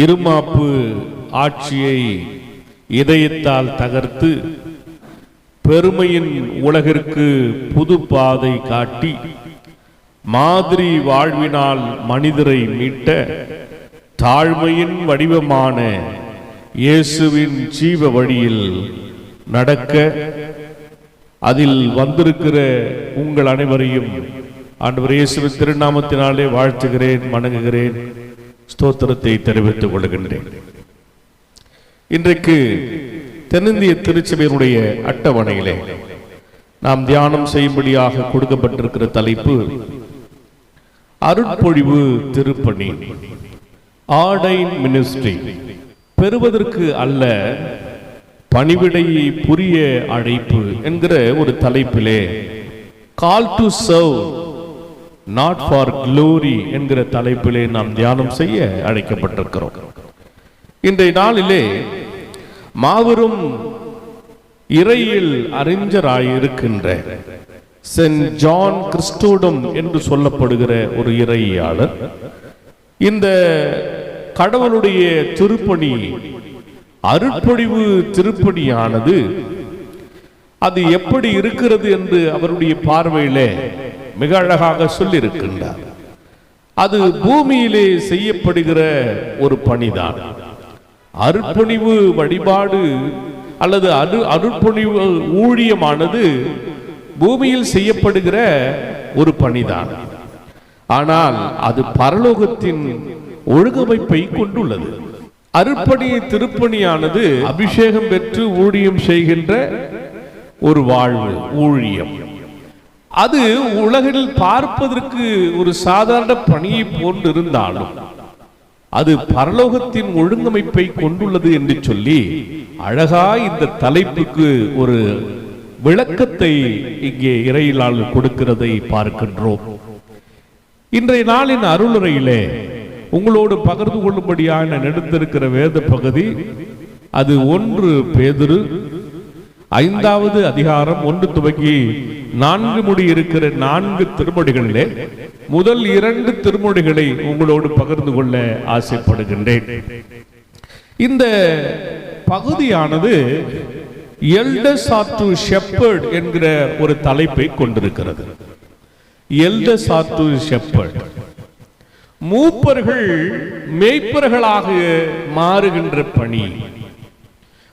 இருமாப்பு ஆட்சியை இதயத்தால் தகர்த்து பெருமையின் உலகிற்கு புது பாதை காட்டி மாதிரி வாழ்வினால் மனிதரை மீட்ட தாழ்மையின் வடிவமான இயேசுவின் ஜீவ வழியில் நடக்க அதில் வந்திருக்கிற உங்கள் அனைவரையும் ஆண்டவர் இயேசுவின் திருநாமத்தினாலே வாழ்த்துகிறேன், வணங்குகிறேன், ஸ்தோத்திரத்தை தெரிவித்துக் கொள்கின்றேன். இன்றைக்கு தென்னிந்திய திருச்சபையினுடைய அட்டவணையிலே நாம் தியானம் செய்யும்படியாக கொடுக்கப்பட்டிருக்கிற தலைப்பு அருட்பொழிவு திருப்பணி, ஆர்டைன் மினிஸ்ட்ரி. பெறுவதற்கு அல்ல, பணிவிடையை புரிய அழைப்பு என்கிற ஒரு தலைப்பிலே call to serve not for glory என்கிற தலைப்பிலே நாம் தியானம் செய்ய அழைக்கப்பட்டிருக்கிறோம். இன்றைய நாளிலே மாபெரும் இறையில் அறிஞராயிருக்கின்ற சென்ட் ஜான் கிறிஸ்டோடம் என்று சொல்லப்படுகிற ஒரு இறையாளர் இந்த கடவுளுடைய திருப்பணி, அருட்பொழிவு திருப்பணியானது அது எப்படி இருக்கிறது என்று அவருடைய பார்வையிலே மிக அழகாக சொல்லியிருக்கின்றார். அது பூமியிலே செய்யப்படுகிற ஒரு பணிதான். அருட்பொழிவு வழிபாடு அல்லது அருட்பொழிவு ஊழியமானது பூமியில் செய்யப்படுகிற ஒரு பணிதான். ஆனால் அது பரலோகத்தின் ஒழுங்கமைப்பை கொண்டுள்ளது. அருட்பணி திருப்பணியானது அபிஷேகம் பெற்று ஊழியம் செய்கின்ற ஒரு வாழ்வு ஊழியம். அது உலகில் பார்ப்பதற்கு ஒரு சாதாரண பணியை போன்று இருந்தாலும் அது பரலோகத்தின் ஒழுங்கமைப்பை கொண்டுள்ளது என்று சொல்லி அழகா இந்த தலைப்புக்கு ஒரு விளக்கத்தை இங்கே இறையிலாளர் கொடுக்கிறதை பார்க்கின்றோம். இன்றைய நாளின் அருளுரையிலே உங்களோடு பகிர்ந்து கொள்ளும்படியாக எடுத்திருக்கிற வேத பகுதி அது 1 பேதுரு 5வது அதிகாரம் 1 துவங்கி 4 முடி இருக்கிற 4 திருமொழிகளிலே முதல் 2 திருமொழிகளை உங்களோடு பகிர்ந்து கொள்ள ஆசைப்படுகின்றேன். இந்த பகுதியானது எல்டர்ஸ் ஆர் டு ஷெப்பர்ட் என்கிற ஒரு தலைப்பை கொண்டிருக்கிறது. எல்டர்ஸ் ஆர் டு ஷெப்பர்ட், மூப்பர்கள் மேய்ப்பர்களாக மாறுகின்ற பணி.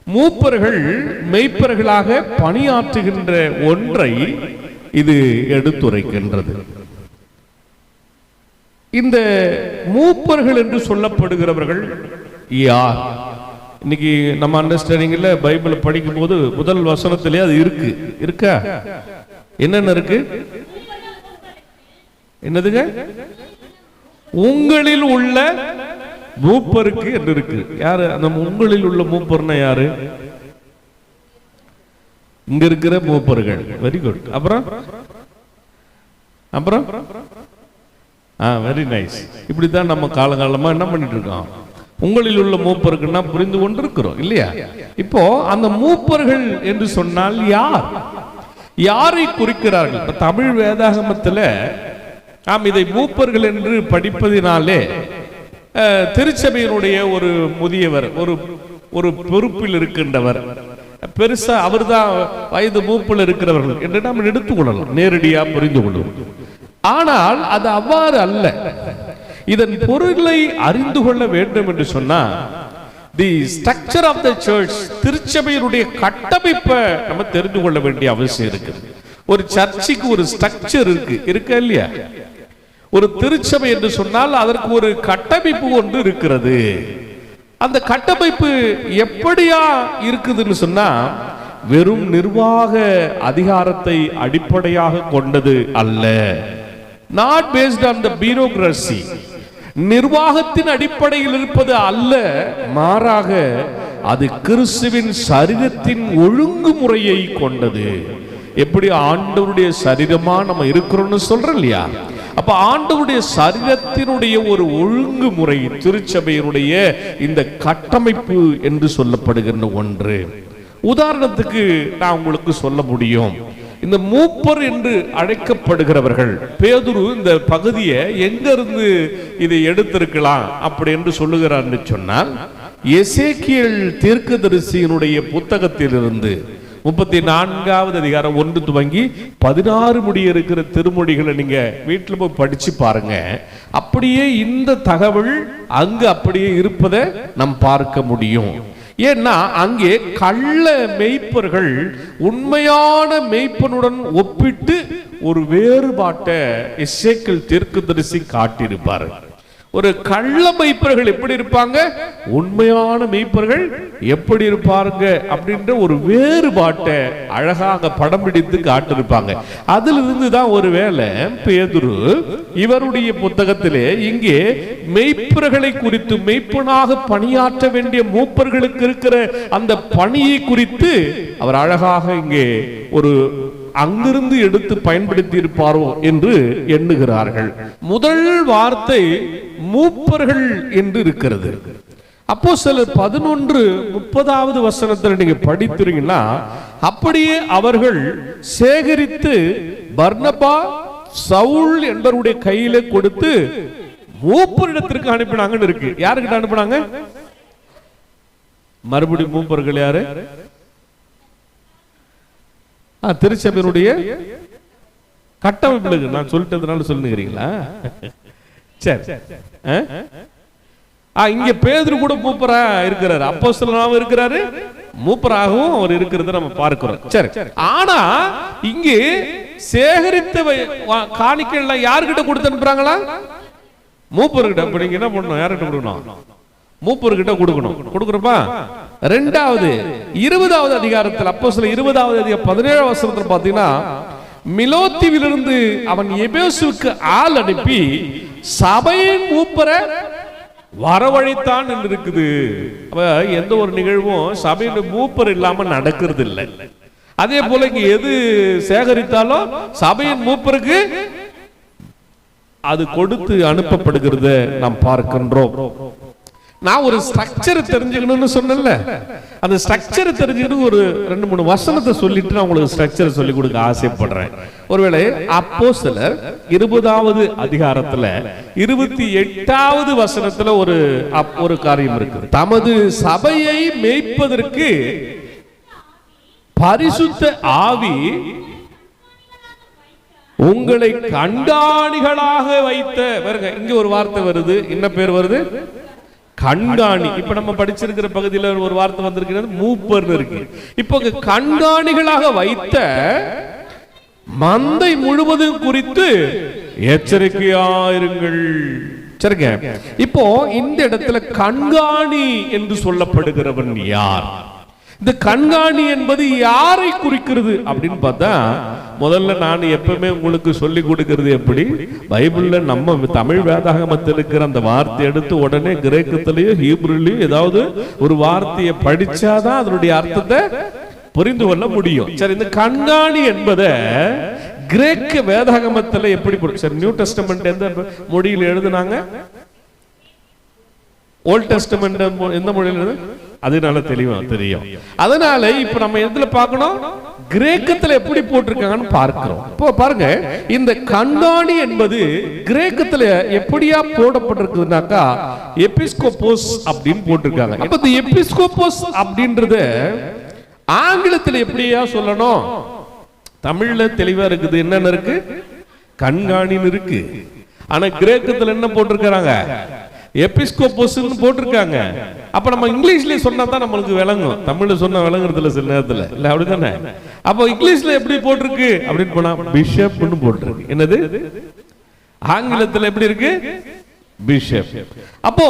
மூப்பர்கள் மேய்ப்பர்களாக பணியாற்றுகின்ற ஒன்றை இது எடுத்துரைக்கின்றது. இந்த மூப்பர்கள் என்று சொல்லப்படுகிறவர்கள் யார்? இன்னைக்கு நம்ம அண்டர்ஸ்டாண்டிங்ல பைபிள் படிக்கும் போது முதல் வசனத்திலே அது இருக்கா? என்னென்ன இருக்கு? என்னதுங்க? உங்களில் உள்ள மூப்பருக்கு என்று இருக்கு. யாரு அந்த உங்களில் உள்ள மூப்பர்னா யாரு? இங்க இருக்கிற மூப்பர்கள். Very good. அப்புறம் வெரி நைஸ். இப்படித்தான் நம்ம காலகாலமா என்ன பண்ணிட்டு இருக்கோம்? உங்களில் உள்ள மூப்பருக்குன்னா புரிந்து கொண்டு இருக்கிறோம் இல்லையா? இப்போ அந்த மூப்பர்கள் என்று சொன்னால் யார், யாரை குறிக்கிறார்கள்? தமிழ் வேதாகமத்தில் நாம் இதை மூப்பர்கள் என்று படிப்பதினாலே திருச்சபையினுடைய ஒரு முதியவர், ஒரு பொறுப்பில் இருக்கின்றவர், பெருசா அவர்தான் வயது மூப்பில் இருக்கிறவர்கள் என்று நாம் எடுத்துக்கொள்ளலாம், நேரடியா புரிந்து கொள்வோம். ஆனால் அது அவ்வாறு அல்ல. இதன் பொருளை அறிந்து கொள்ள வேண்டும் என்று சொன்னா the structure of the church, திருச்சபையினுடைய கட்டமைப்பை நம்ம தெரிந்து கொள்ள வேண்டிய அவசியம் இருக்கு. ஒரு சர்ச்சுக்கு ஒரு ஸ்ட்ரக்சர் இருக்கு இல்லையா? ஒரு திருச்சபை என்று சொன்னால் அதற்கு ஒரு கட்டமைப்பு ஒன்று இருக்கிறது. அந்த கட்டமைப்பு எப்படியா இருக்குதுன்னு சொன்னா வெறும் நிர்வாக அதிகாரத்தை அடிப்படையாக கொண்டது அல்ல. not based on the bureaucracy, நிர்வாகத்தின் அடிப்படையில் இருப்பது அல்ல, மாறாக அது கிறிஸ்துவின் சரீரத்தின் ஒழுங்குமுறையை கொண்டது. எப்படி ஆண்டவருடைய சரீரமா நம்ம இருக்கிறோம்னு சொல்றோம் இல்லையா? அப்ப ஆண்டவருடைய சரீரத்தினுடைய ஒரு ஒழுங்குமுறை திருச்சபையினுடைய இந்த கட்டமைப்பு என்று சொல்லப்படுகின்ற ஒன்று. உதாரணத்துக்கு நான் உங்களுக்கு சொல்ல முடியும். இந்த மூப்பர் என்று அழைக்கப்படுகிறவர்கள் பேதுரு இந்த பகுதியை எங்க இருந்து இதை எடுத்திருக்கலாம் அப்படி என்று சொல்லுகிறார் என்று சொன்னால், எசேக்கியேல் தீர்க்கதரிசியினுடைய புத்தகத்திலிருந்து 34வது அதிகாரம் 1 துவங்கி 16 முடிய இருக்கிற திருமொழிகளை நீங்க வீட்டில் போய் படிச்சு பாருங்க. அப்படியே இந்த தகவல் அங்கு அப்படியே இருப்பதை நாம் பார்க்க முடியும். ஏன்னா அங்கே கள்ள மெய்ப்பர்கள் உண்மையான மெய்ப்பனுடன் ஒப்பிட்டு ஒரு வேறுபாட்டை எசேக்கியேல் தீர்க்கதரிசி காட்டியிருப்பார். ஒரு கள்ள மெய்ப்பர்கள் எப்படி இருப்பாங்க, உண்மையான மெய்ப்பர்கள் எப்படி இருப்பாங்க அப்படின்ற ஒரு வேறுபாட்டை அழகாக படம் பிடித்து காட்டிருப்பாங்க. அதிலிருந்து தான் ஒருவேளை பேதுரு இவருடைய புத்தகத்திலே இங்கே மெய்ப்பர்களை குறித்து, மெய்ப்பனாக பணியாற்ற வேண்டிய மூப்பர்களுக்கு இருக்கிற அந்த பணியை குறித்து அவர் அழகாக இங்கே ஒரு அங்கிருந்து எடுத்து பயன்படுத்தி இருப்பாரோ என்று எண்ணுகிறார்கள். முதல் வார்த்தை மூப்பர்கள் என்று இருக்கிறது. அப்போஸ்தலர் 11:30 வசனத்தில் நீங்க படித்தீங்கன்னா, அப்படியே அவர்கள் சேகரித்து பர்னபா சவுல் என்பவருடைய கையில கொடுத்து மூப்பரிடத்திற்கு அனுப்பினாங்கன்னு இருக்கு. யாருக்கிட்ட அனுப்பினாங்க? மறுபடியும் மூப்பர்கள் யாரு? திருச்சபையினுடைய கட்டமைப்பு. நான் சொல்லிட்டதுனால சொல்லுகிறீங்களா? சரி. இங்க பேதுரு கூட மூப்பரா இருக்கிறாரு, அப்போஸ்தலனாகவும் இருக்கிறாரு, மூப்பராகவும் அவர் இருக்கிறத நம்ம பார்க்கிறோம். சரி. ஆனா இங்கே சேகரித்த காணிக்கைகள் யாருக்கிட்ட கொடுத்து அனுப்புறாங்களா? மூப்பர்கிட்ட. அப்ப நீங்க என்ன பண்ணணும்? யார்கிட்ட கொடுக்கணும்? மூப்பர்கிட்ட கொடுக்கணும். கொடுக்குறப்பா இரண்டாவது 20வது அதிகாரத்தில், அப்போஸ்தலர் 20வது அதிகாரம் 17வது வசனத்தில் பாத்தீங்கன்னா, மிலோத்திவிலிருந்து அவன் எபேசுவுக்கு ஆள் அனுப்பி சபையின் மூப்பரை வரவழைத்தான் என்று இருக்குது. அப்ப எந்த ஒரு நிகழ்வும் சபையின் மூப்பர் இல்லாம நடக்கிறது இல்லை. அதே போல இங்க எது சேகரித்தாலும் சபையின் மூப்பருக்கு அது கொடுத்து அனுப்பப்படுகிறது நாம் பார்க்கின்றோம். நான் ஒரு ஸ்ட்ரக்சர் தெரிஞ்சுக்கணும்னு சொன்னேன்ல, அந்த ஸ்ட்ரக்சர் தெரிஞ்சுக்கிட்டு ஒரு 2-3 வசனத்தை சொல்லிட்டு நான் உங்களுக்கு ஸ்ட்ரக்சர் சொல்லி கொடுக்க ஆசைப்படுறேன். ஒருவேளை அப்போஸ்தலர் 20வது அதிகாரத்துல 28வது வசனத்துல ஒரு காரியம் இருக்கு. தமது சபையை மேய்ப்பதற்கு பரிசுத்த ஆவி உங்களை கண்காணிகளாக வைத்த, இங்க ஒரு வார்த்தை வருது. என்ன பேர் வருது? கண்காணி. இப்ப நம்ம படிச்சிருக்கிற பகுதியில் ஒரு வார்த்தை வந்திருக்கிறது, மூப்பர் இருக்கு. இப்ப கண்காணிகளாக வைத்த மந்தை முழுவதும் குறித்து எச்சரிக்கையாயிருங்கள். சரிங்க. இப்போ இந்த இடத்துல கண்காணி என்று சொல்லப்படுகிறவன் யார்? இந்த கண்காணி என்பது யாரை குறிக்கிறது அப்படின்னு பார்த்தா, முதல்ல நான் எப்பவுமே உங்களுக்கு சொல்லி கொடுக்கிறது எப்படி, பைபிள்ல நம்ம தமிழ் வேதாகமத்தில் இருக்கிற அந்த வார்த்தை எடுத்து உடனே கிரேக்கத்திலேயோ ஹீப்ருலயோ ஏதாவது ஒரு வார்த்தையை படிச்சாதான் அதனுடைய அர்த்தத்தை புரிந்து கொள்ள முடியும். சரி, இந்த கண்காணி என்பதை கிரேக்க வேதாகமத்தில் எப்படி, சரி, நியூ டெஸ்டமெண்ட் எந்த மொழியில் எழுதுனாங்க? ஓல்ட் டெஸ்டமெண்ட் எந்த மொழியில் எழுது? அதனால தெளிவா தெரியும். அதனால இப்ப நம்ம எதுல பார்க்கணும்? கிரேக்கத்துல எப்படி போட்டிருக்காங்கன்னு பார்க்கிறோம். இப்போ பாருங்க, இந்த கண்காணி என்பது கிரேக்கத்துல எப்படியா போடப்பட்டிருக்குதுனாக்கா எபிஸ்கோபோஸ் அப்படின்னு போட்டிருக்காங்க. அப்ப இந்த எபிஸ்கோபோஸ் அப்படின்றத ஆங்கிலத்தில் எப்படியா சொல்லணும்? தமிழ்ல தெளிவா இருக்குது. என்னன்னு இருக்கு? கண்காணின்னு இருக்கு. ஆனா கிரேக்கத்துல என்ன போட்டிருக்காங்க? எபிஸ்கோபோஸ் போட்டிருக்காங்க. அப்ப நம்ம இங்கிலீஷ்ல சொன்னா தான் நம்மளுக்கு விளங்கும். தமிழ்ல சொன்னா விளங்குறதுல சில நேரத்துல இல்ல, அப்படித்தானே? அப்ப இங்கிலீஷ்ல எப்படி போட்டிருக்கு அப்படின்னு போனா பிஷப்னு போட்டிருக்கு. என்னது? ஆங்கிலத்துல எப்படி இருக்கு? பிஷப். அப்போ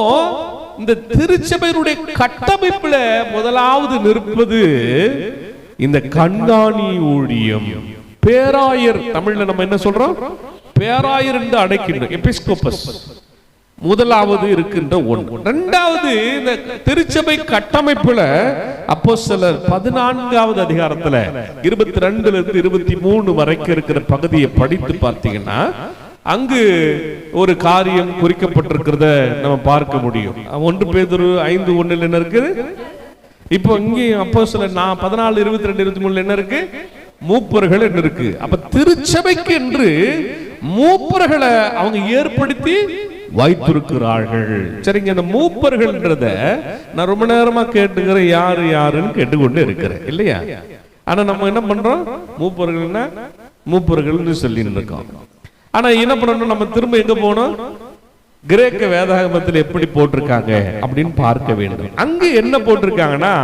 இந்த திருச்சபையினுடைய கட்டமைப்புல முதலாவது நிற்பது இந்த கண்காணி ஊழியம். பேராயர், தமிழ்ல நம்ம என்ன சொல்றோம்? பேராயர் என்று அழைக்கின்றோம். எபிஸ்கோபஸ் முதலாவது இருக்கின்ற ஒன்று. இரண்டாவது, இந்த திருச்சபை கட்டமைப்புல அப்போஸ்தலர் 14வது அதிகாரத்துல 22 இருந்து 23 வரைக்கும் இருக்கிற பகுதியை படித்து பார்த்தீங்கன்னா அங்கு ஒரு காரியம் குறிக்கப்பட்டிருக்கிறத நம்ம பார்க்க முடியும். 1 பேதுரு 5:1 என்ன இருக்குது? இப்போ இங்கே அப்போஸ்தலர் 14, 22, 23 என்ன இருக்கு? மூப்பர்கள் என்று இருக்கு. அப்ப திருச்சபைக்கு என்று மூப்பர்களை அவங்க ஏற்படுத்தி வைத்திருக்கிறார்கள். சரிங்க, இந்த மூப்பர்கள்ன்றத நான் ரொம்ப நேரமா கேட்டுக்கிறேன், யாரு யாருன்னு கேட்டுக்கொண்டு இருக்கிறேன் இல்லையா? ஆனா நம்ம என்ன பண்றோம், மூப்பர்கள்னா மூப்பர்கள்னு சொல்லி இருக்கோம். ஆனா என்ன பண்ணணும், நம்ம திரும்ப எங்க போனோம், கிரேக்க வேதாகமத்தில் எப்படி போட்டிருக்காங்க அப்படின்னு பார்க்க வேண்டும். அங்க என்ன போட்டிருக்காங்கன்னா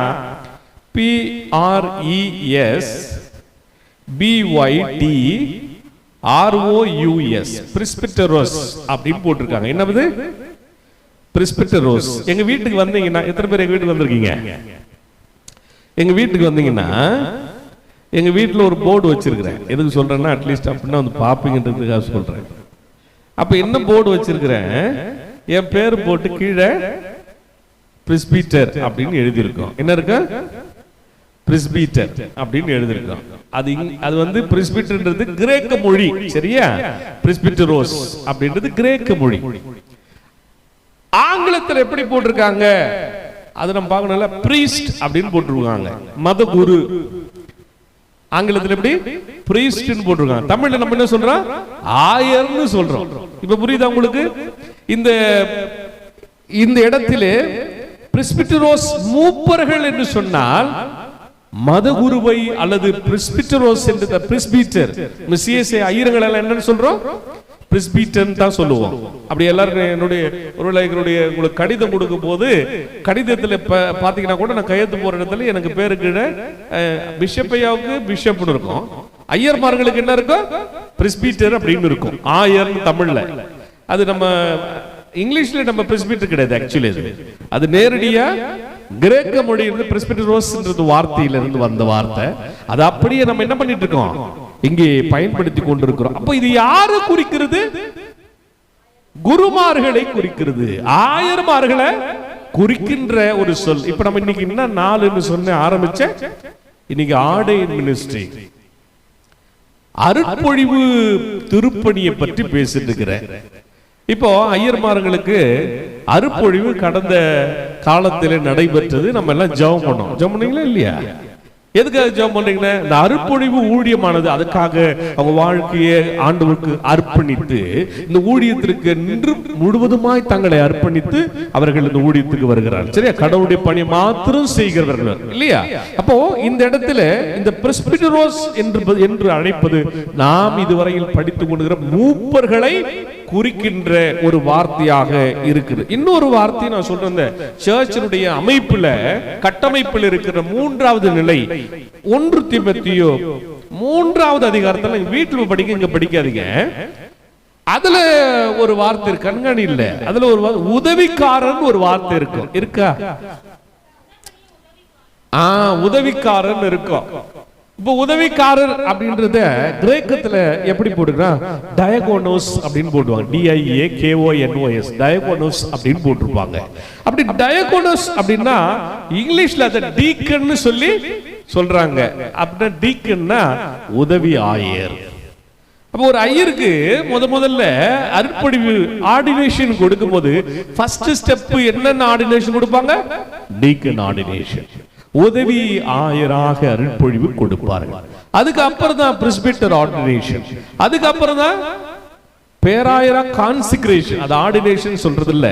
PRES BYT ROUS பிரிஸ்பிட்டரோஸ் அப்படின்னு போட்டிருக்காங்க. என்னது பிரிஸ்பிட்டரோஸ்? எங்க வீட்டுக்கு வந்தீங்கன்னா, எத்தனை பேர் எங்க வீட்டுக்கு வந்திருக்கீங்க? எங்க வீட்டுக்கு வந்தீங்கன்னா எங்க வீட்டில் ஒரு போர்டு வச்சிருக்கிறேன். எதுக்கு சொல்றேன்னா, அட்லீஸ்ட் அப்படின்னா வந்து பாப்பீங்கன்றதுக்காக சொல்றேன். அப்ப என்ன போர்டு வச்சிருக்கிறேன், என் பேர் போட்டு கீழே பிரிஸ்பீட்டர் அப்படின்னு எழுதியிருக்கோம். என்ன இருக்கு, பிரிஸ்பீட்டர் அப்படின்னு எழுதியிருக்கோம். அது வந்து பிரிஸ்பீட்டர்ன்றது கிரேக்க மொழி, சரியா? பிரிஸ்பிட்டரோஸ் அப்படின்றது கிரேக்க மொழி. ஆங்கிலத்தில் எப்படி போட்டிருக்காங்க அது நம்ம பார்க்கணும்ல, பிரீஸ்ட் அப்படின்னு போட்டிருக்காங்க, மத குரு. ஆங்கிலத்தில் எப்படி பிரீஸ்ட்னு போட்டிருக்காங்க. தமிழ்ல நம்ம என்ன சொல்றோம், ஆயர்னு சொல்றோம். இப்ப புரியுதா உங்களுக்கு? இந்த இடத்திலே பிரிஸ்பிட்டரோஸ் மூப்பர்கள் என்று சொன்னால் மதகுருவை அல்லது பிரிஸ்பிட்டரோஸ் என்ற பிரிஸ்பீட்டர் சிஎஸ்ஐ ஐயர்கள் எல்லாம் என்னன்னு சொல்றோம், பிரிஸ்பீட்டர் தான் சொல்லுவோம். அப்படி எல்லாரும் என்னுடைய உங்களுக்கு கடிதம் கொடுக்கும் போது கடிதத்தில் பாத்தீங்கன்னா கூட நான் கையெழுத்து போற இடத்துல எனக்கு பேரு கீழே பிஷப் ஐயாவுக்கு பிஷப்னு இருக்கும், ஐயர்மார்களுக்கு என்ன இருக்கும், பிரிஸ்பீட்டர் அப்படின்னு இருக்கும். ஆயர் தமிழ்ல, அது நம்ம இங்கிலீஷ்ல நம்ம பிரிஸ்பீட்டர் கிடையாது. ஆக்சுவலி அது நேரடியா கிரேக்க மொழியிலிருந்து பிரிஸ்பிட்டரோஸ்ன்றது வார்த்தையிலிருந்து வந்த வார்த்தை. அது அப்படியே நம்ம என்ன பண்ணிட்டு இருக்கோம், இங்கே பயன்படுத்தி கொண்டிருக்கிறோம். அப்ப இது யாரு குறிக்கிறது, குருமார்களை குறிக்கிறது, ஆயர்மார்களை குறிக்கின்ற ஒரு சொல். இப்ப நம்ம இன்னைக்கு என்ன நாளுன்னு சொன்ன ஆரம்பிச்ச, இன்னைக்கு ஆர்டைன் மினிஸ்ட்ரி அருட்பொழிவு திருப்பணியை பற்றி பேசிட்டு இருக்கிறேன். இப்போ ஐயர்மார்களுக்கு அருட்பொழிவு கடந்த காலத்திலே நடைபெற்றது. நம்ம எல்லாம் ஜெபம் பண்ணோம். ஜெபம் பண்ணீங்களா இல்லையா? எதுக்காக ஜெபம் பண்றீங்கன்னா, இந்த அருட்பொழிவு ஊழியமானது அதுக்காக அவங்க வாழ்க்கையை ஆண்டவருக்கு அர்ப்பணித்து இந்த ஊழியத்திற்கு நின்று முழுவதுமாய் தங்களை அர்ப்பணித்து அவர்கள் இந்த ஊழியத்துக்கு வருகிறார்கள். சரியா? கடவுளுடைய பணியை மாத்திரம் செய்கிறவர்கள் இல்லையா? அப்போ இந்த இடத்துல இந்த பிரிஸ்பிட்டரோஸ் என்று அழைப்பது நாம் இதுவரையில் படித்துக் கொண்டிருக்கிற மூப்பர்களை குறிக்கின்ற ஒரு வார்த்தையாக இருக்குது. இன்னொரு வார்த்தை நான் சொல்றேன், சர்ச்சினுடைய அமைப்புல கட்டமைப்பில் இருக்கிற மூன்றாவது நிலை 1 தீமோத்தேயு 3வது அதிகாரத்துல வீட்டுல படிக்க, இங்க படிக்காதீங்க. அதுல ஒரு வார்த்தை இருக்கு, கண்காணி இல்ல, அதுல ஒரு உதவிக்காரன் ஒரு வார்த்தை இருக்கும். இருக்கா? உதவிக்காரன் இருக்கும். இப்போ உதவிக்காரர் அப்படின்றத கிரேக்கத்துல எப்படி போட்டுக்கிறான், டயகோனோஸ் அப்படின்னு போடுவாங்க. DIAKONOS டயகோனோஸ் அப்படின்னு போட்டிருப்பாங்க. அப்படி டயகோனோஸ் அப்படின்னா இங்கிலீஷ்ல அதை டீக்கன்னு சொல்லி சொல்றாங்க. அப்படின்னா டீக்கன்னா உதவி ஆயர். அப்ப ஒரு ஐயருக்கு முதல்ல அருட்பொழிவு ஆர்டினேஷன் கொடுக்கும் போது ஃபர்ஸ்ட் ஸ்டெப் என்னென்ன ஆர்டினேஷன் கொடுப்பாங்க, டீக்கன் ஆர்டினேஷன், உதவி ஆயராக அருட்பொழிவு கொடுப்பார்கள். அதுக்கு அப்புறம் தான் பிரிஸ்பிட்டர் ஆர்டினேஷன், அதுக்கு அப்புறம் தான் பேராயரா கான்சிக்ரேஷன். அது ஆர்டினேஷன் சொல்றது இல்ல,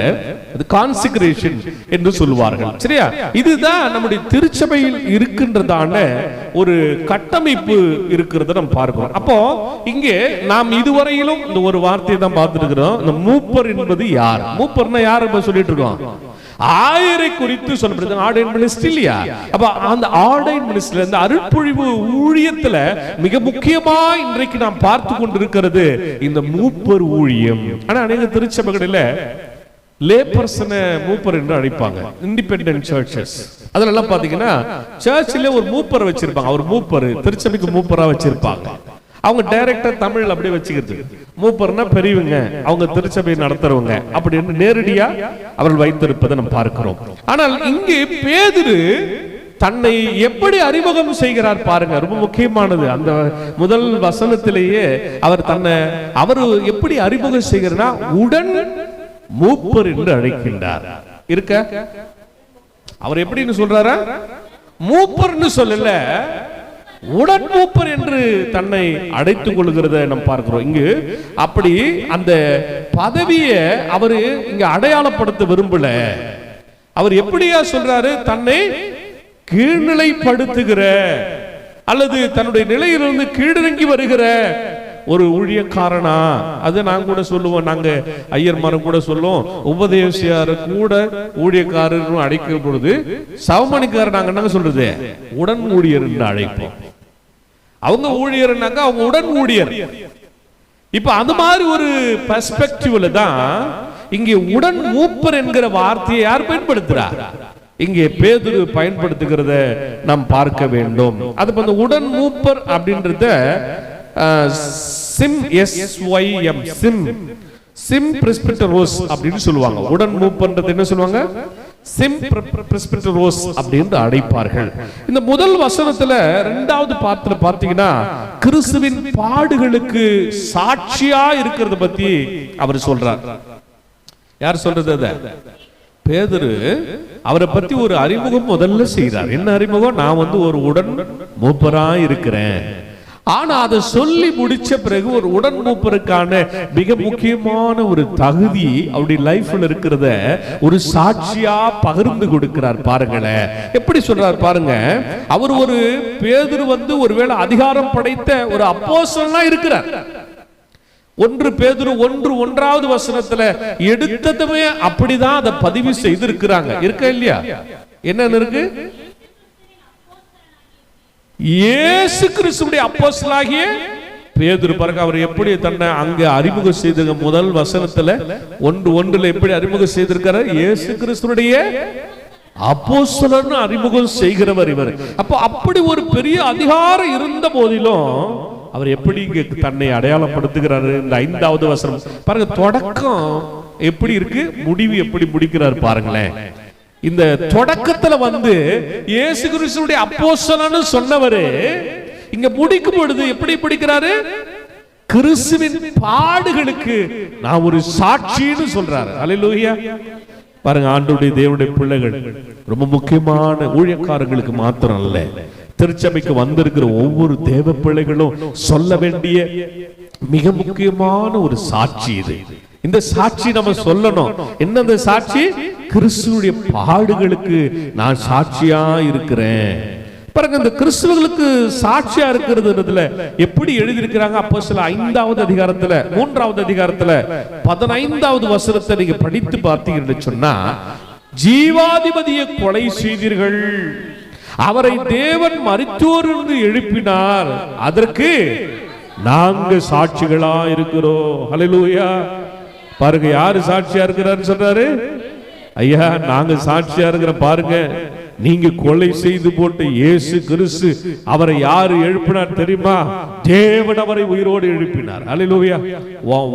அது கான்சிக்ரேஷன் என்று சொல்வார்கள். சரியா? இதுதான் நம்முடைய திருச்சபையில் இருக்கின்றதான ஒரு கட்டமைப்பு இருக்கிறத நம்ம பார்க்கிறோம். அப்போ இங்கே நாம் இதுவரையிலும் இந்த ஒரு வார்த்தையை தான் பார்த்துட்டு இருக்கிறோம். இந்த மூப்பர் என்பது யார்? மூப்பர்னா யார் சொல்லிட்டு இருக்கோம், ஆயரை குறித்து சொல்லப்படுது. ஆர்டைன் மினிஸ்ட்ரி இல்லையா? அப்ப அந்த ஆர்டைன் மினிஸ்ட்ரி, அந்த அருட்பொழிவு ஊழியத்துல மிக முக்கியமா இன்றைக்கு நாம் பார்த்து கொண்டிருக்கிறது இந்த மூப்பர் ஊழியம். ஆனா அநேக திருச்சபைகளில லே பர்சனை மூப்பர் என்று அழைப்பாங்க. இண்டிபெண்டன்ட் சர்ச்சஸ் அதெல்லாம் பாத்தீங்கன்னா சர்ச்சில் ஒரு மூப்பர் வச்சிருப்பாங்க. அவர் மூப்பர் திருச்சபைக்கு மூப்பரா வச்சிருப்பாங்க. அவங்க டைரக்டா தமிழ் அப்படியே வச்சுக்கிறது. மூப்பர்னா பெரியவங்க, அவங்க திருச்சபை நடத்துறவங்க அப்படின்னு நேரடியா அவர்கள் வைத்திருப்பதை நம்ம பார்க்கிறோம். ஆனால் இங்கே பேதுரு தன்னை எப்படி அறிமுகம் செய்கிறார் பாருங்க, ரொம்ப முக்கியமானது. அந்த முதல் வசனத்திலேயே அவர் எப்படி அறிமுகம் செய்கிறார்னா, உடன் மூப்பர் என்று அழைக்கின்றார். இருக்க அவர் எப்படின்னு சொல்றாரா, மூப்பர்னு சொல்லல, உடன் மூப்பர் என்று தன்னை அடைத்துக் கொள்கிறத நாம் பார்க்கிறோம். இங்கு அப்படி அந்த பதவியை அவரு இங்க அடையாளப்படுத்த விரும்பல. அவர் எப்படியா சொல்றாரு? தன்னை கீழ்நிலைப்படுத்துகிற அல்லது தன்னுடைய நிலையிலிருந்து கீழிறங்கி வருகிற ஒரு ஊழியக்காரனா. அது நாங்க கூட சொல்லுவோம், நாங்க ஐயர்மாரும் கூட சொல்லுவோம், உபதேசியாரு கூட ஊழியக்காரர் அழைக்கிற பொழுது சவமணிக்காரர் நாங்க என்ன சொல்றது? உடன் ஊழியர் என்று அழைப்போம். அவங்க ஊழியர்னாங்க, அவங்க உடன் ஊழியர். இப்ப அது மாதிரி ஒரு பெர்ஸ்பெக்டிவ்ல தான் இங்கே உடன் மூப்பர் என்கிற வார்த்தையை யார் பயன்படுத்துறார்? இங்கே பேதுரு பயன்படுத்துகிறத நாம் பார்க்க வேண்டும். அது அந்த உடன் மூப்பர் அப்படின்றத சிம் SYM சிம் பிரெஸ்பிட்டரோஸ் அப்படின்னு சொல்லுவாங்க. உடன் மூப்பர்ன்றது என்ன சொல்லுவாங்க? சிம் பிரெஸ்பிட்டரோஸ் அப்படின்னு அழைப்பார்கள். இந்த முதல் வசனத்துல இரண்டாவது பாத்துல பார்த்தீங்கன்னா கிறிஸ்துவின் பாடுகளுக்கு சாட்சியா இருக்கிறத பத்தி அவர் சொல்றார். யார் சொல்றது? அத பேதுரு அவரை பத்தி ஒரு அறிமுகம் முதல்ல செய்கிறார். என்ன அறிமுகம்? நான் ஒரு உடன் மூப்பரா இருக்கிறேன். ஆனா அதை சொல்லி முடிச்ச பிறகு ஒரு உடன் மூப்பருக்கான மிக முக்கியமான ஒரு தகுதி அவருடைய லைஃப்ல இருக்கிறத ஒரு சாட்சியா பகிர்ந்து கொடுக்கிறார். பாருங்களேன் எப்படி சொல்றார் பாருங்க. அவர் ஒரு பேதுரு ஒருவேளை அதிகாரம் படைத்த ஒரு அப்போஸ்தலனா இருக்கிறார். 1 பேதுரு 1:1 வசனத்துல எடுத்ததுமே அப்படிதான் அதை பதிவு செய்திருக்கிறாங்க. இருக்கா இல்லையா? என்ன இருக்கு? இயேசு கிறிஸ்துவுடைய அப்போஸ்தலனாகிய பேதுரு. பாருங்க அவர் எப்படி தன்னை அங்க அறிமுகம் செய்து முதல் வசனத்துல 1:1 எப்படி அறிமுகம் செய்திருக்காரு? இயேசு கிறிஸ்துவுடைய அப்போஸ்தலன் அறிமுகம் செய்கிறவர் இவர். அப்போ அப்படி ஒரு பெரிய அதிகாரம் இருந்த போதிலும் அவர் எப்படி இங்க தன்னை அடையாளப்படுத்துகிறாரு? இந்த 5வது வசனம் பாருங்க. தொடக்கம் எப்படி இருக்கு, முடிவு எப்படி முடிக்கிறார் பாருங்களேன். இந்த தொடக்கத்துல இயேசு கிறிஸ்துவுடைய அப்போஸ்தலன்னு சொன்னவரு இங்க முடிக்கும் பொழுது எப்படி பிடிக்கிறாரு? கிறிஸ்துவின் பாடுகளுக்கு நான் ஒரு சாட்சின்னு சொல்றாரு. அல்லேலூயா. பாருங்க, ஆண்டவருடைய தேவனுடைய பிள்ளைகள் ரொம்ப முக்கியமான ஊழியக்காரங்களுக்கு மாத்திரம் அல்ல, திருச்சபைக்கு வந்திருக்கிற ஒவ்வொரு தேவ பிள்ளைகளும் சொல்ல வேண்டிய மிக முக்கியமான ஒரு சாட்சி இது. இந்த சாட்சி நம்ம சொல்லணும். என்ன அந்த சாட்சி? கிறிஸ்துவுடைய பாடுகளுக்கு நான் சாட்சியா இருக்கிறேன். பாருங்க, இந்த கிறிஸ்துவுக்கு சாட்சியா இருக்கிறதுல எப்படி எழுதியிருக்கிறாங்க? அப்போஸ்தலர் 5வது அதிகாரத்துல 3வது அதிகாரத்துல 15வது வசனத்தை நீங்க படித்து பார்த்தீங்கன்னு சொன்னா, ஜீவாதிபதியை கொலை செய்தீர்கள், அவரை தேவன் மரித்தோரிலிருந்து எழுப்பினார், அதற்கு நாங்க சாட்சிகளா இருக்கிறோம். ஹல்லேலூயா. பாருங்க, யாரு சாட்சியா இருக்கிறாரு சொல்றாரு? ஐயா, நாங்க சாட்சியா இருக்கிற. பாருங்க, நீங்க கொலை செய்து போட்ட இயேசு கிறிஸ்து, அவரை யாரு எழுப்பினார் தெரியுமா? தேவன் அவரை உயிரோடு எழுப்பினார். அல்லேலூயா.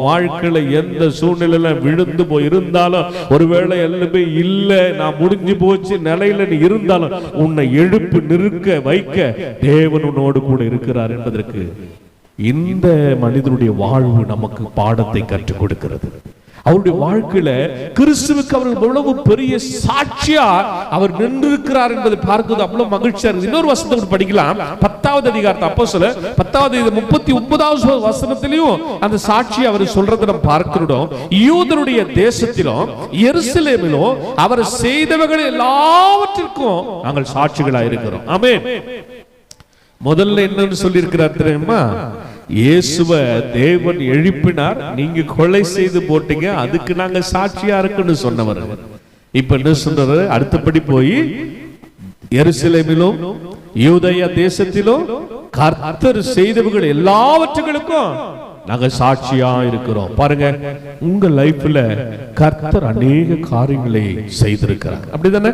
வாழ்க்கையில எந்த சூழ்நிலையில விழுந்து போய் இருந்தாலும், ஒருவேளை எல்லாமே இல்ல, நான் முடிஞ்சு போச்சு நிலையில நீ இருந்தாலும், உன்னை எழுப்பி நிற்க வைக்க தேவன் உன்னோடு கூட இருக்கிறார் என்பதற்கு இந்த மனிதனுடைய வாழ்வு நமக்கு பாடத்தை கற்றுக் கொடுக்கிறது. அவருடைய வாழ்க்கையில கிறிஸ்துவுக்கு அவர் எவ்வளவு பெரிய சாட்சியா அவர் நின்றிருக்கிறார் என்பதை பார்க்கிறது அவ்வளவு மகிழ்ச்சியா இருக்கு. இன்னொரு வசனத்தை படிக்கலாம். 10வது அதிகாரத்தை அப்போஸ்தலர் 10வது 39வது வசனத்திலையும் அந்த சாட்சி அவர் சொல்றதை நம்ம பார்க்கிறோம். யூதருடைய தேசத்திலும் எருசலேமிலும் அவர் செய்தவர்கள் எல்லாவற்றிற்கும் நாங்கள் சாட்சிகளா இருக்கிறோம். ஆமென். முதல்ல என்னன்னு சொல்லி இருக்கிறார் தெரியுமா? இயேசுவ தேவன் எழுப்பினார், நீங்க கொலை செய்து போட்டீங்க, அதுக்கு நாங்க சாட்சியா இருக்குன்னு சொன்னவர். இப்ப என்ன சொல்றாரு? அடுத்தபடி போய் எருசலேமிலும் யூதேயா தேசத்திலும் கர்த்தர் செய்தவர்கள் எல்லாவற்றுக்கும் நாங்க சாட்சியா இருக்கிறோம். பாருங்க, உங்க லைஃப்ல கர்த்தர் அநேக காரியங்களை செய்திருக்கிறார். அப்படிதானே?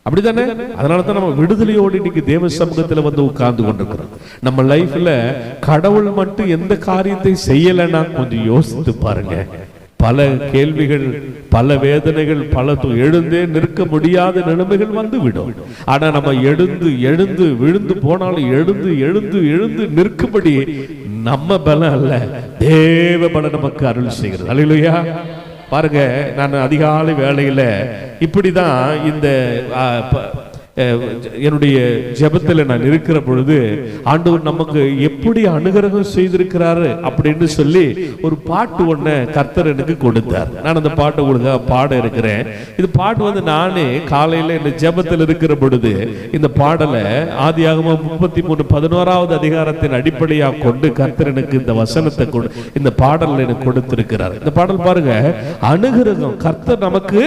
அப்படிதானே? அதனாலதான் நம்ம விடுதலையோடு இன்னைக்கு தேவ சமூகத்துல உட்கார்ந்து கொண்டிருக்கிறோம். நம்ம லைஃப்ல கடவுள் மட்டும் எந்த காரியத்தை செய்யலைன்னா கொஞ்சம் யோசித்து பாருங்க. பல கேள்விகள், பல வேதனைகள், பல எழுந்தே நிற்க முடியாத நிலைமைகள் வந்து விடும். ஆனா நம்ம எழுந்து எழுந்து விழுந்து போனாலும் எழுந்து எழுந்து எழுந்து நிற்கும்படி நம்ம பலம் அல்ல, தேவ பலம் நமக்கு அருள் செய்கிறது. அல்லேலூயா. பாருங்க, நான் அதிகாலை வேளையில இப்படிதான் இந்த என்னுடைய ஜெபத்தில் நான் இருக்கிற பொழுது ஆண்டவர் நமக்கு எப்படி அனுகிரகம் செய்திருக்கிறாரு அப்படின்னு சொல்லி ஒரு பாட்டு ஒண்ணு கர்த்தர் எனக்கு கொடுத்தார். நான் அந்த பாட்டு உங்களுக்கு பாட இருக்கிறேன். இது பாட்டு நானே காலையில இந்த ஜெபத்தில் இருக்கிற பொழுது இந்த பாடலை ஆதியாகமம் 33:11 அதிகாரத்தின் அடிப்படையாக கொண்டு கர்த்தர் எனக்கு இந்த வசனத்தை இந்த பாடல் எனக்கு கொடுத்திருக்கிறார். இந்த பாடல் பாருங்க, அனுகிரகம், கர்த்தர் நமக்கு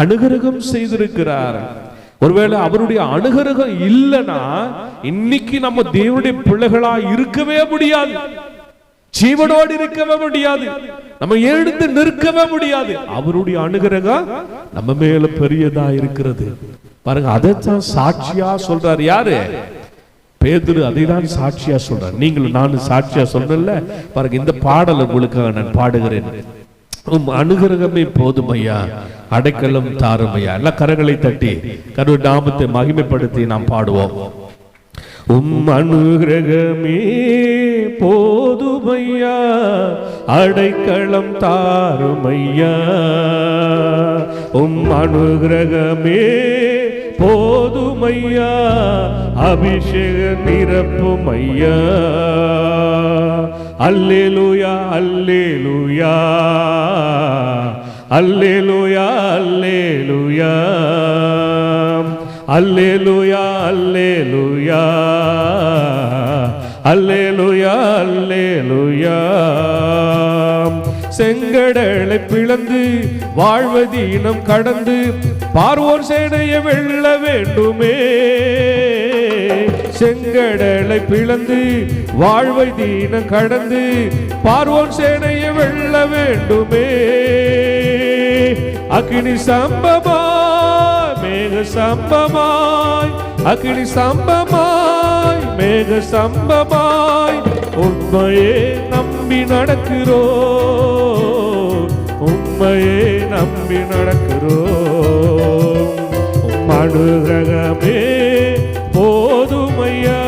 அனுகிரகம் செய்திருக்கிறார். ஒருவேளை அவருடைய அனுகிரகம் இல்லைன்னா இன்னைக்கு நம்ம தேவனுடைய பிள்ளைகளா இருக்கவே முடியாது, ஜீவனோடு இருக்கவே முடியாது, நம்ம எழுந்து நிற்கவே முடியாது. அவருடைய அனுகிரகம் நம்ம மேல பெரியதா இருக்கிறது பாருங்க. அதைத்தான் சாட்சியா சொல்றாரு. யாரு? பேதுரு அதைதான் சாட்சியா சொல்றாரு. நீங்களும் நானும் சாட்சியா சொல்லல பாருங்க. இந்த பாடல் உங்களுக்கு நான் பாடுகிறேன். அனுகிரகமே போதும் ஐயா, அடைக்கலம் தாரும் ஐயா. எல்லா கரங்களை தட்டி கர்த்தருடைய நாமத்தை மகிமைப்படுத்தி நாம் பாடுவோம். அனுகிரகமே போதும் ஐயா, அடைக்கலம் தாரும் ஐயா. அனுகிரகமே போதும் ஐயா, அபிஷேக நிரப்பும் ஐயா. அல்லேலூயா அல்லேலூயா அல்லேலூயா அல்லேலூயா அல்லேலூயா அல்லேலூயா அல்லேலூயா அல்லேலூயா. செங்கடலை பிளந்து வாழ்வதீனம் கடந்து பார்வோர் சேனையை வெல்ல வேண்டுமே. செங்கடலை பிளந்து வாழ்வதீனம் கடந்து பார்வோர் சேனையை வெல்ல வேண்டுமே. அக்கினி சம்பமாய் மேக சம்பமாய், அக்கினி சம்பமாய் மேக சம்பமாய், உண்மையே நம்பி நடக்கிறோம், உண்மையே நம்பி நடக்கிறோம். அனுகிரகமே போதுமையா,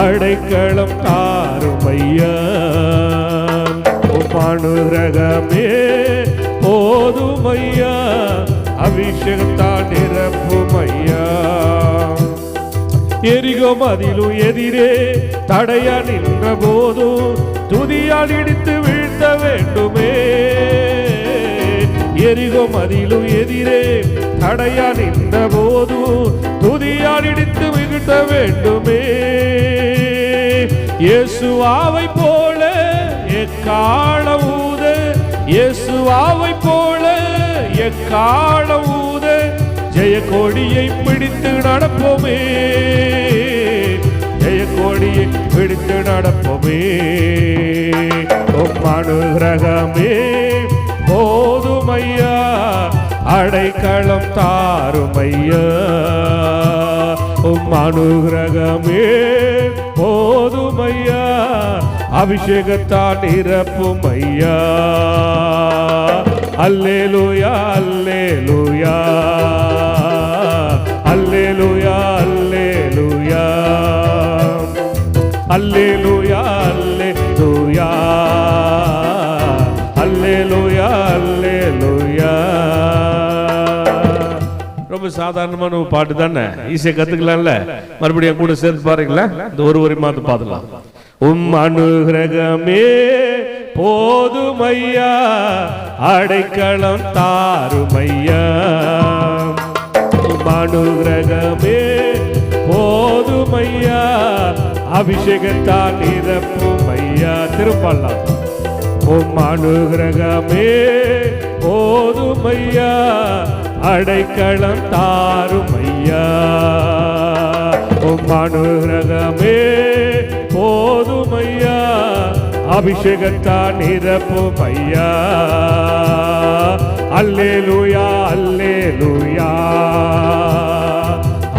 அடைக்கலம் தாருமையா. அனுகிரகமே போதுமையா, அபிஷேகத்தால் நிரப்புமையா. எரிகோ மதிலும் எதிரே தடையா நின்ற போதும் துதியால் இடித்து வீழ்த்த வேண்டுமே. எரிகோ மதிலும் எதிரே தடையா நின்ற போதும் துதியால் இடித்து வீழ்த்த வேண்டுமே. இயேசுவாவை போல எக்காள ஊத, இயேசுவாவை போல எக்காள ஊத, ஜெய கொடியை பிடித்து நடப்போமே, ஜெய கொடியை பிடித்து நடப்போமே. அனுகிரகமே போதுமையா, அடைக்கலம் தாருமையா. அனுகிரகமே போதுமையா, அபிஷேகத்தால் நிரப்புமையா. அல்லேலூயா அல்லேலூயா அல்லேலூயா அல்லேலூயா அல்லேலூயா அல்லேலூயா அல்லேலூயா அல்லேலூயா. ரொம்ப சாதாரணமான ஒரு பாட்டு தானே, ஈஸியா கத்துக்கலாம்ல. மறுபடியும் கூட சேர்ந்து பாருங்களா, இந்த ஒரு வரி மாத்து பாத்துலாம். அனுகிரகமே போதுமையா, அடைக்கலம் தாருமையா. அனுகிரகமே போதுமையா, அபிஷேகத்தால் நிரப்புமையா. திருப்பலாம். அனுகிரகமே போதுமையா, அடைக்கலம் தாருமையா. அனுகிரகமே போதுமையா, அபிஷேகத்தால் நிரப்புமையா. அல்லேலூயா அல்லேலூயா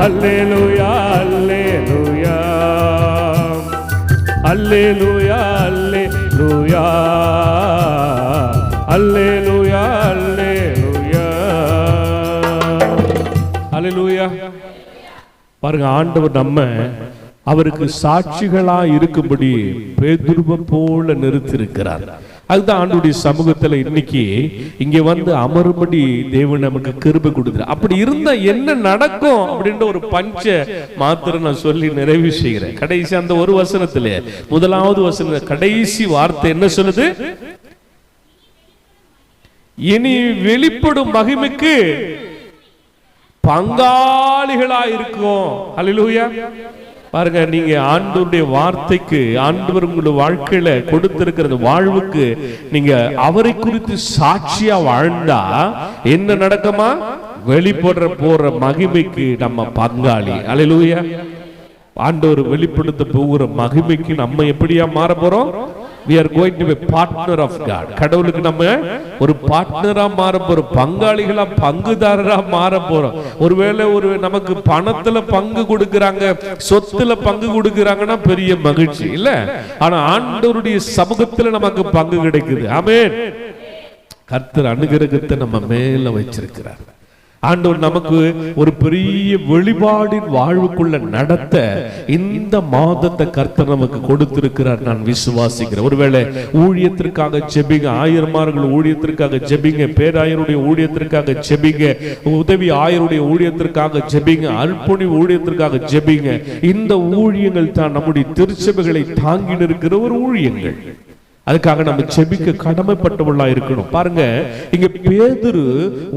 அல்லேலூயா அல்லேலூயா அல்லேலூயா அல்லேலூயா அல்லேலூயா அல்லேலூயா அல்லேலூயா. பாருங்க, ஆண்டவர் நம்ம அவருக்கு சாட்சிகளா இருக்கும்படி பேதுருவை போல நிறுத்திருக்கிறார். அதுதான் ஆண்டவருடைய சமூகத்துல இன்னைக்கு இங்க வந்து அமரும்படி தேவன் நமக்கு கிருபை கொடுக்குறார். அப்படி இருந்தா என்ன நடக்கும் அப்படின்ற ஒரு பஞ்ச மாத்திரம் நான் சொல்லி நிறைவு செய்கிறேன். கடைசி அந்த ஒரு வசனத்துல முதலாவது வசன கடைசி வார்த்தை என்ன சொல்லுது? இனி வெளிப்படும் மகிமைக்கு பங்காளிகளாயிருக்கும். அல்லேலூயா. பாருங்க, நீங்க ஆண்டவருடைய வார்த்தைக்கு, ஆண்டவர் உங்களுடைய வாழ்க்கையில கொடுத்திருக்கிறது வாழ்வுக்கு நீங்க அவரை குறித்து சாட்சியா வாழ்ந்தா என்ன நடக்குமா? வெளிப்படுற போற மகிமைக்கு நம்ம பங்காளி. அல்லேலூயா. ஆண்டவர் வெளிப்படுத்த போகிற மகிமைக்கு நம்ம எப்படியா மாற போறோம்? We are going to be partner of God. கடவுளுக்கு நம்ம ஒரு பார்ட்னரா மாற போறோம், பங்காளிகளா, பங்குதாரரா மாற போறோம். ஒருவேளை நமக்கு பணத்துல பங்கு கொடுக்கறாங்க, சொத்துல பங்கு கொடுக்கறாங்கன்னா பெரிய மகிழ்ச்சி இல்ல. ஆனா ஆண்டவருடைய சமூகத்துல நமக்கு பங்கு கிடைக்குது. ஆமென். கர்த்தர் அனுகிரகத்தை நம்ம மேல வச்சிருக்கிறார். ஆண்டவர் நமக்கு ஒரு பெரிய வெளிப்பாடின் வாழ்வுக்குள்ள நடத்த இந்த மாதத்தை கர்த்தர் நமக்கு கொடுத்திருக்கிறார். நான் விசுவாசிக்கிறேன். ஒருவேளை ஊழியத்திற்காக ஜெபிங்க, ஆயர்மார்கள் ஊழியத்திற்காக ஜெபிங்க, பேராயருடைய ஊழியத்திற்காக ஜெபிங்க, உதவி ஆயருடைய ஊழியத்திற்காக ஜெபிங்க, அர்ப்பணி ஊழியத்திற்காக ஜெபிங்க. இந்த ஊழியங்கள் தான் நம்முடைய திருச்சபைகளை தாங்கி நிற்கிற ஒரு ஊழியங்கள். அதுக்காக நம்ம செபிக்க கடமைப்பட்டவளா இருக்கணும். பாருங்க, இங்க பேதுரு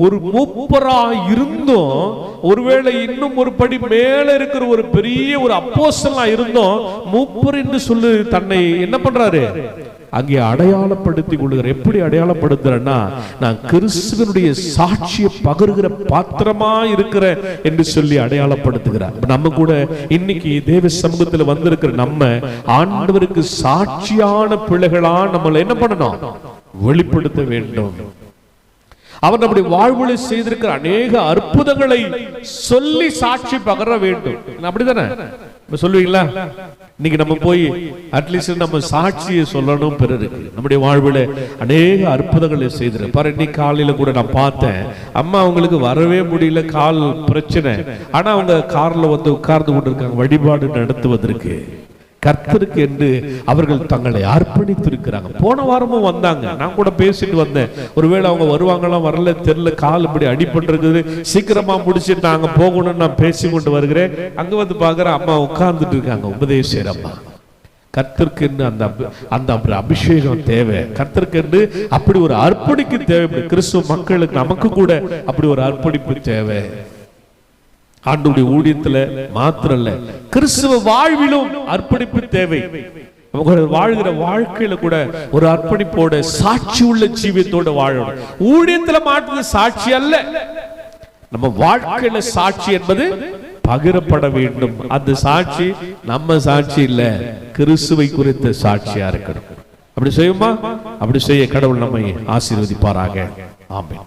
ஒரு மூப்பரா இருந்தும், ஒருவேளை இன்னும் ஒரு படி மேல இருக்கிற ஒரு பெரிய ஒரு அப்போஸ்தலனா இருந்தும், மூப்பர் என்று சொல்லி தன்னை என்ன பண்றாரு? அங்கே அடையாளப்படுத்திக் கொள்கிறார். எப்படி அடையாளப்படுத்துறேன்னா, நான் கிறிஸ்துவனுடைய சாட்சியை பகிர்கிற பாத்திரமா இருக்கிற என்று சொல்லி அடையாளப்படுத்துகிறார். நம்ம கூட இன்னைக்கு தேவ சமூகத்தில் வந்திருக்கிற நம்ம ஆண்டவருக்கு சாட்சியான பிள்ளைகளா நம்மளை என்ன பண்ணணும்? வெளிப்படுத்த வேண்டும். அவர் நம்முடைய வாழ்வுல செய்திருக்கிற அநேக அற்புதங்களை சொல்லி சாட்சி பகர வேண்டும். அப்படிதானே சொல்லுவீங்களா? இன்னைக்கு நம்ம போய் அட்லீஸ்ட் நம்ம சாட்சியை சொல்லணும் பிறருக்கு. நம்முடைய வாழ்வுல அநேக அற்புதங்களை செய்திருக்க பாரு. இன்னைக்கு காலையில கூட நான் பார்த்தேன், அம்மா அவங்களுக்கு வரவே முடியல, கால் பிரச்சனை. ஆனா அவங்க கார்ல வந்து உட்கார்ந்து கொண்டிருக்காங்க வழிபாடு நடத்துவதற்கு. கர்த்தருக்கு என்று அவர்கள் தங்களை அர்ப்பணித்திருக்கிறாங்க. போன வாரமும் வந்தாங்க, நான் கூட பேசிட்டு வந்தேன். ஒருவேளை அவங்க வருவாங்களாம், வரல தெரியல, கால் இப்படி அடிபட்டிருக்குது, சீக்கிரமா முடிச்சுட்டு நாங்க போகணும்னு நான் பேசி கொண்டு வருகிறேன். அங்க வந்து பாக்குறேன், அம்மா உட்கார்ந்துட்டு இருக்காங்க, உபதேசர் அம்மா. கர்த்தருக்கு என்று அந்த அபிஷேகம் தேவை. கர்த்தருக்கு என்று அப்படி ஒரு அர்ப்பணிப்பு தேவை. கிறிஸ்துவ மக்களுக்கு, நமக்கு கூட அப்படி ஒரு அர்ப்பணிப்பு தேவை. ஆண்டவருடைய ஊழியத்துல மாத்திரம் இல்ல, கிறிஸ்துவ வாழ்விலும் அர்ப்பணிப்பு தேவை. வாழ்கிற வாழ்க்கையில கூட ஒரு அர்ப்பணிப்போட சாட்சி உள்ள ஜீவியத்தோட வாழணும். ஊழியத்துல மாற்று சாட்சி அல்ல, நம்ம வாழ்க்கையில சாட்சி என்பது பகிரப்பட வேண்டும். அந்த சாட்சி நம்ம சாட்சி இல்ல, கிறிஸ்துவை குறித்த சாட்சியா இருக்கணும். அப்படி செய்யுமா? அப்படி செய்ய கடவுள் நம்மை ஆசீர்வதிப்பாராக. ஆமென்.